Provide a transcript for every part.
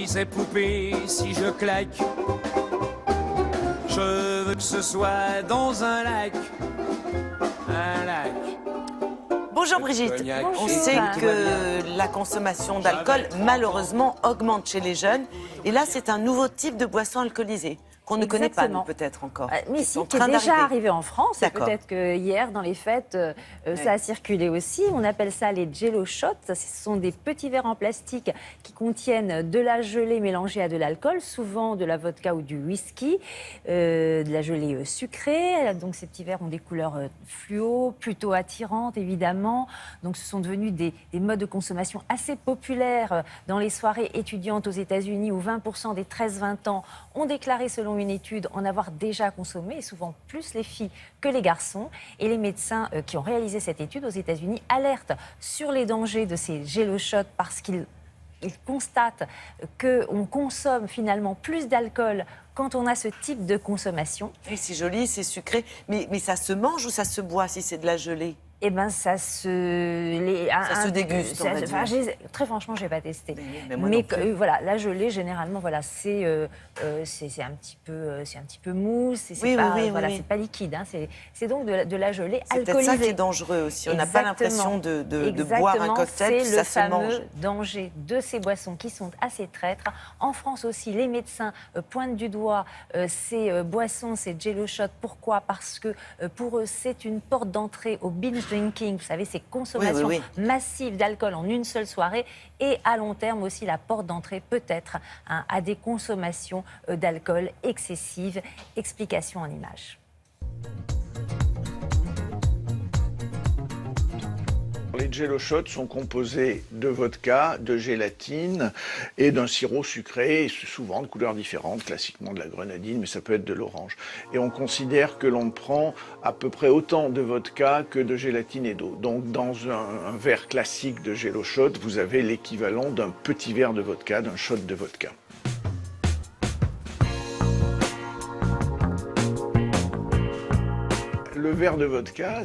ces poupées, si je claque, je veux que ce soit dans un lac. Un lac. Bonjour Brigitte. On sait que la consommation d'alcool, malheureusement, augmente chez les jeunes. Et là, c'est un nouveau type de boisson alcoolisée qu'on ne connaît pas, nous, peut-être encore. Mais si, qui est déjà arrivé en France. Et peut-être que hier, dans les fêtes, ça a circulé aussi. On appelle ça les Jello Shots. Ce sont des petits verres en plastique qui contiennent de la gelée mélangée à de l'alcool, souvent de la vodka ou du whisky, de la gelée sucrée. Donc ces petits verres ont des couleurs fluo, plutôt attirantes, évidemment. Donc ce sont devenus des modes de consommation assez populaires dans les soirées étudiantes aux États-Unis, où 20% des 13-20 ans ont déclaré, selon une étude, en avoir déjà consommé, et souvent plus les filles que les garçons. Et les médecins qui ont réalisé cette étude aux États-Unis alertent sur les dangers de ces Jello Shots parce qu'ils constatent qu'on consomme finalement plus d'alcool quand on a ce type de consommation. Et c'est joli, c'est sucré, mais ça se mange ou ça se boit si c'est de la gelée? Eh bien, ça se déguste, on va dire. Très franchement, je n'ai pas testé. Mais voilà, la gelée, généralement, voilà, c'est un petit peu mou, c'est pas liquide. Hein, c'est donc de la gelée alcoolisée. C'est peut-être ça qui est dangereux aussi. On n'a pas l'impression de boire un cocktail, c'est ça se mange. le fameux danger de ces boissons qui sont assez traîtres. En France aussi, les médecins pointent du doigt ces boissons, ces Jello Shots. Pourquoi? Parce que pour eux, c'est une porte d'entrée au binge drinking, vous savez, ces consommations massives d'alcool en une seule soirée, et à long terme aussi la porte d'entrée peut-être à des consommations d'alcool excessives. Explication en images. Les Jello Shots sont composés de vodka, de gélatine et d'un sirop sucré, et souvent de couleurs différentes, classiquement de la grenadine, mais ça peut être de l'orange. Et on considère que l'on prend à peu près autant de vodka que de gélatine et d'eau. Donc dans un verre classique de Jello Shot, vous avez l'équivalent d'un petit verre de vodka, d'un shot de vodka. Le verre de vodka,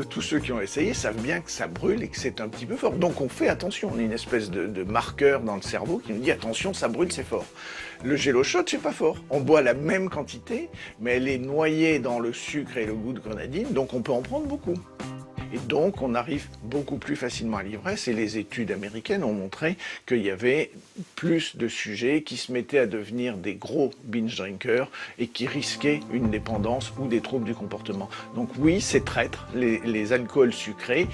tous ceux qui ont essayé savent bien que ça brûle et que c'est un petit peu fort. Donc on fait attention, on a une espèce de marqueur dans le cerveau qui nous dit attention, ça brûle, c'est fort. Le Jello Shot, c'est pas fort. On boit la même quantité, mais elle est noyée dans le sucre et le goût de grenadine, donc on peut en prendre beaucoup. Et donc, on arrive beaucoup plus facilement à l'ivresse. Et les études américaines ont montré qu'il y avait plus de sujets qui se mettaient à devenir des gros binge drinkers et qui risquaient une dépendance ou des troubles du comportement. Donc oui, c'est traître. Les alcools sucrés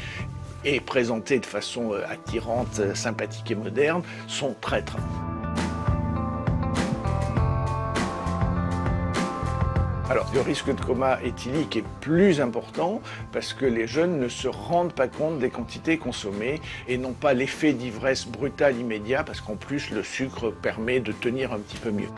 et présentés de façon attirante, sympathique et moderne sont traîtres. Alors, le risque de coma éthylique est plus important parce que les jeunes ne se rendent pas compte des quantités consommées et n'ont pas l'effet d'ivresse brutale immédiat parce qu'en plus, le sucre permet de tenir un petit peu mieux.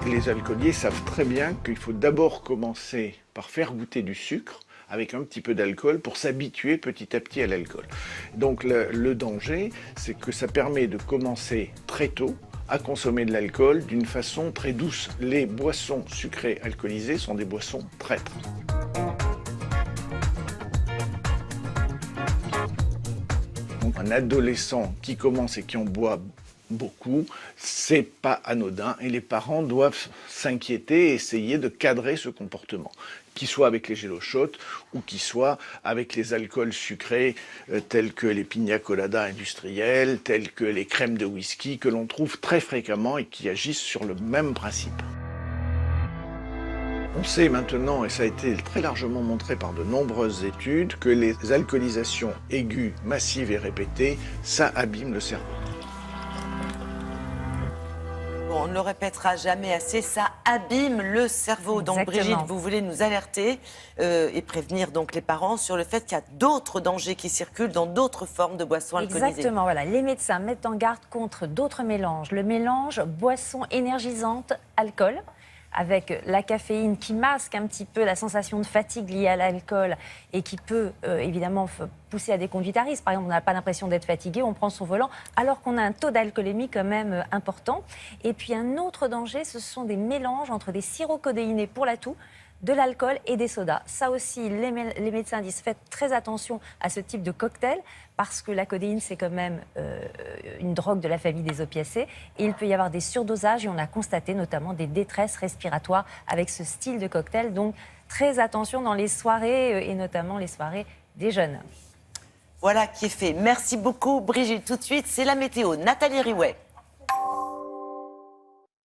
Les alcooliers savent très bien qu'il faut d'abord commencer par faire goûter du sucre avec un petit peu d'alcool pour s'habituer petit à petit à l'alcool. Donc le danger, c'est que ça permet de commencer très tôt à consommer de l'alcool d'une façon très douce. Les boissons sucrées alcoolisées sont des boissons traîtres. Donc un adolescent qui commence et qui en boit beaucoup, c'est pas anodin et les parents doivent s'inquiéter et essayer de cadrer ce comportement, qu'il soit avec les Jello Shots ou qu'il soit avec les alcools sucrés tels que les pina coladas industriels, tels que les crèmes de whisky que l'on trouve très fréquemment et qui agissent sur le même principe. On sait maintenant, et ça a été très largement montré par de nombreuses études, que les alcoolisations aiguës, massives et répétées, ça abîme le cerveau. On ne le répétera jamais assez, ça abîme le cerveau. Donc Brigitte, vous voulez nous alerter et prévenir donc les parents sur le fait qu'il y a d'autres dangers qui circulent dans d'autres formes de boissons alcoolisées. Exactement, voilà. Les médecins mettent en garde contre d'autres mélanges. Le mélange boisson énergisante, alcool, avec la caféine qui masque un petit peu la sensation de fatigue liée à l'alcool et qui peut évidemment pousser à des conduites à risque. Par exemple, on n'a pas l'impression d'être fatigué, on prend son volant alors qu'on a un taux d'alcoolémie quand même important. Et puis un autre danger, ce sont des mélanges entre des sirops codéinés pour la toux, de l'alcool et des sodas. Ça aussi, les médecins disent faites très attention à ce type de cocktail parce que la codéine, c'est quand même une drogue de la famille des opiacés. Et il peut y avoir des surdosages et on a constaté notamment des détresses respiratoires avec ce style de cocktail. Donc, très attention dans les soirées et notamment les soirées des jeunes. Voilà qui est fait. Merci beaucoup, Brigitte. Tout de suite, c'est la météo. Nathalie Riouet.